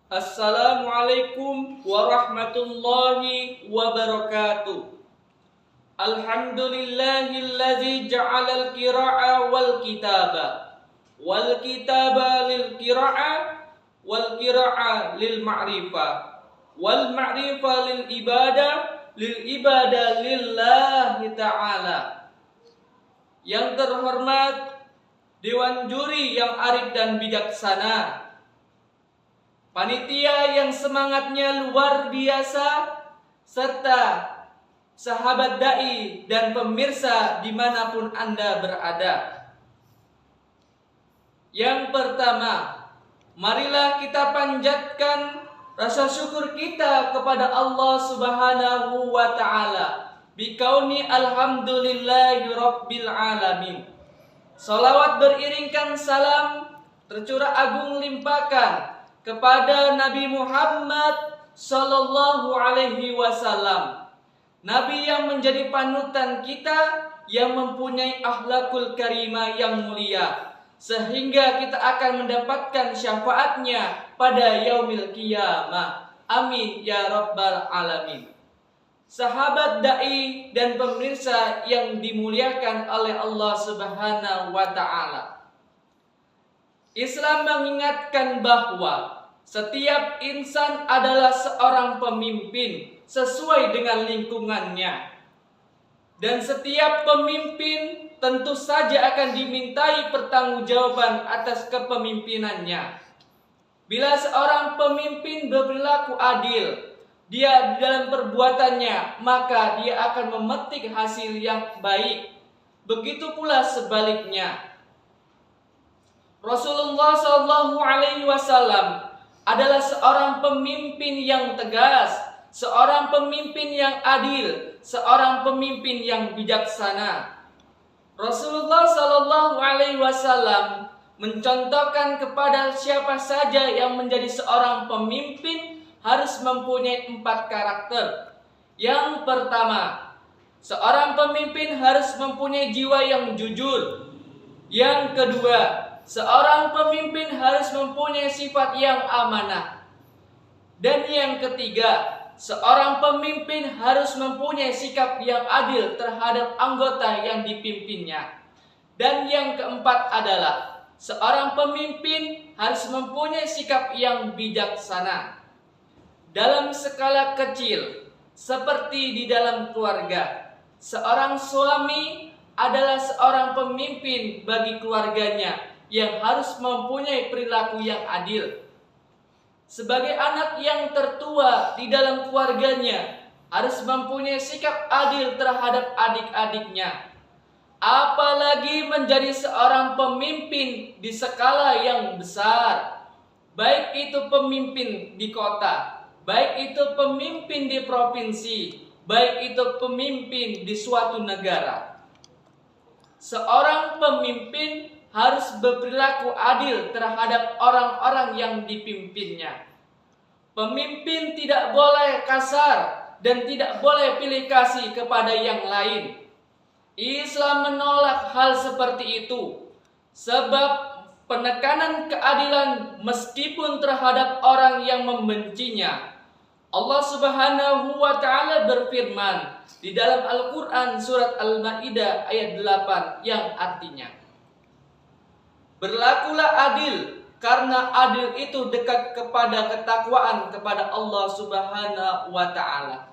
Assalamualaikum warahmatullahi wabarakatuh. Alhamdulillahilladzi ja'alal qira'a wal kitaba lil qira'a wal qira'a lil ma'rifah wal ma'rifah lil ibadah lillahi ta'ala. Yang terhormat Dewan Juri yang arif dan bijaksana, panitia yang semangatnya luar biasa, serta sahabat dai dan pemirsa dimanapun Anda berada. Yang pertama, marilah kita panjatkan rasa syukur kita kepada Allah Subhanahu wa ta'ala bikauni alhamdulillahi rabbil alamin. Salawat beriringkan salam tercurah agung limpahkan kepada Nabi Muhammad sallallahu alaihi wasallam, Nabi yang menjadi panutan kita, yang mempunyai akhlakul karimah yang mulia, sehingga kita akan mendapatkan syafaatnya pada yaumil qiyamah. Amin ya rabbal alamin. Sahabat dai dan pemirsa yang dimuliakan oleh Allah Subhanahu wa ta'ala, Islam mengingatkan bahwa setiap insan adalah seorang pemimpin sesuai dengan lingkungannya. Dan setiap pemimpin tentu saja akan dimintai pertanggungjawaban atas kepemimpinannya. Bila seorang pemimpin berperilaku adil, dia di dalam perbuatannya, maka dia akan memetik hasil yang baik. Begitu pula sebaliknya. Rasulullah SAW adalah seorang pemimpin yang tegas, seorang pemimpin yang adil, seorang pemimpin yang bijaksana. Rasulullah SAW mencontohkan kepada siapa saja yang menjadi seorang pemimpin harus mempunyai 4 karakter. Yang pertama, seorang pemimpin harus mempunyai jiwa yang jujur. Yang kedua, seorang pemimpin harus mempunyai sifat yang amanah. Dan yang ketiga, seorang pemimpin harus mempunyai sikap yang adil terhadap anggota yang dipimpinnya. Dan yang keempat adalah seorang pemimpin harus mempunyai sikap yang bijaksana. Dalam skala kecil, seperti di dalam keluarga, seorang suami adalah seorang pemimpin bagi keluarganya yang harus mempunyai perilaku yang adil. Sebagai anak yang tertua di dalam keluarganya, harus mempunyai sikap adil terhadap adik-adiknya. Apalagi menjadi seorang pemimpin di skala yang besar, baik itu pemimpin di kota, baik itu pemimpin di provinsi, baik itu pemimpin di suatu negara. Seorang pemimpin harus berperilaku adil terhadap orang-orang yang dipimpinnya. Pemimpin tidak boleh kasar dan tidak boleh pilih kasih kepada yang lain. Islam menolak hal seperti itu, sebab penekanan keadilan meskipun terhadap orang yang membencinya. Allah Subhanahu wa ta'ala berfirman di dalam Al-Quran surat Al-Ma'idah ayat 8 yang artinya, berlakulah adil, karena adil itu dekat kepada ketakwaan kepada Allah Subhanahu wa ta'ala.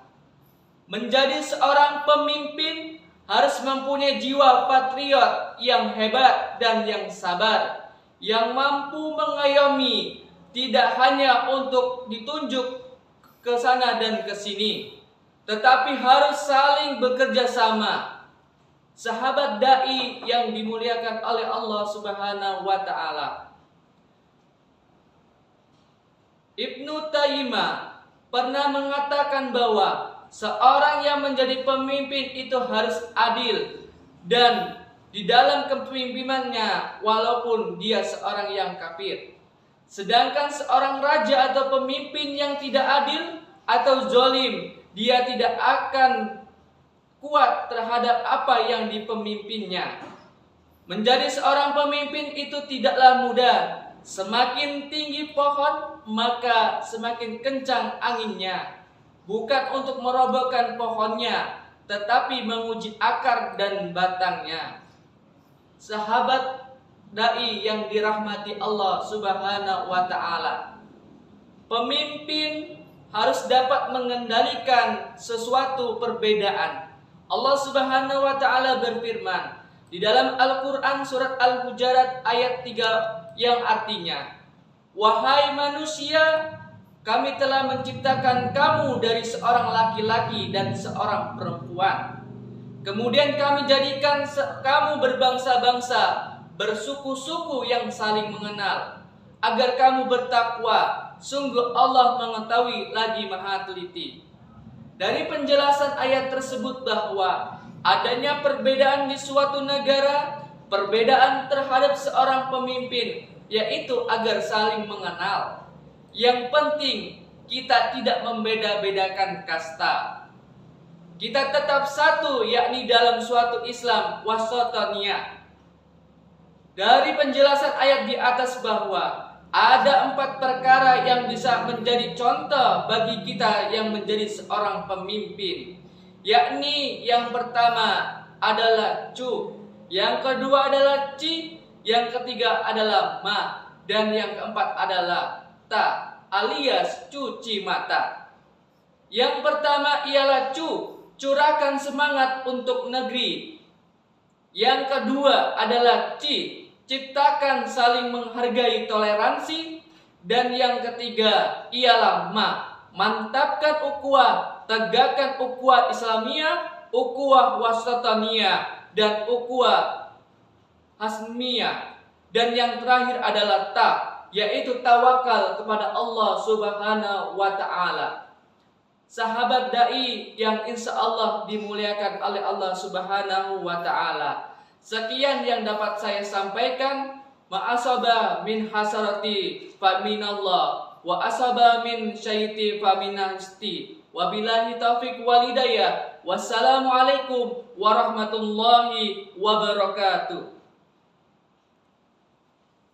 Menjadi seorang pemimpin harus mempunyai jiwa patriot yang hebat dan yang sabar, yang mampu mengayomi, tidak hanya untuk ditunjuk ke sana dan ke sini, tetapi harus saling bekerja sama. Sahabat dai yang dimuliakan oleh Allah Subhanahu wa ta'ala, Ibnu Taimiyah pernah mengatakan bahwa seorang yang menjadi pemimpin itu harus adil dan di dalam kepemimpinannya walaupun dia seorang yang kafir. Sedangkan seorang raja atau pemimpin yang tidak adil atau zalim, dia tidak akan kuat terhadap apa yang dipemimpinnya. Menjadi seorang pemimpin itu tidaklah mudah, Semakin tinggi pohon, maka semakin kencang anginnya. Bukan untuk merobohkan pohonnya, tetapi menguji akar dan batangnya. Sahabat dai yang dirahmati Allah Subhanahu wa taala, pemimpin harus dapat mengendalikan sesuatu perbedaan. Allah Subhanahu wa taala berfirman di dalam Al-Qur'an surat Al-Hujurat ayat 3 yang artinya, "Wahai manusia, kami telah menciptakan kamu dari seorang laki-laki dan seorang perempuan. Kemudian kami jadikan kamu berbangsa-bangsa, bersuku-suku yang saling mengenal, agar kamu bertakwa. Sungguh Allah mengetahui lagi maha teliti." Dari penjelasan ayat tersebut bahwa adanya perbedaan di suatu negara, perbedaan terhadap seorang pemimpin, yaitu agar saling mengenal. Yang penting kita tidak membeda-bedakan kasta. Kita tetap satu, yakni dalam suatu Islam wasataniyah. Dari penjelasan ayat di atas bahwa ada 4 perkara yang bisa menjadi contoh bagi kita yang menjadi seorang pemimpin. Yakni yang pertama adalah cu, yang kedua adalah ci, yang ketiga adalah ma, dan yang keempat adalah ta, alias cuci mata. Yang pertama ialah cu, curahkan semangat untuk negeri. Yang kedua adalah ci, ciptakan saling menghargai toleransi. Dan yang ketiga ialah ma, mantapkan ukhuwah, tegakkan ukhuwah Islamiyah, ukhuwah wasataniyah, dan ukhuwah hasmiyah. Dan yang terakhir adalah ta, yaitu tawakal kepada Allah Subhanahu wa taala. Sahabat dai yang insya Allah dimuliakan oleh Allah Subhanahu wa taala, sekian yang dapat saya sampaikan. Ma'asaba min hasarati fa minallah, wa asaba min syaiti fa minasti. Wabillahi taufiq wal hidayah. Wassalamualaikum warahmatullahi wabarakatuh.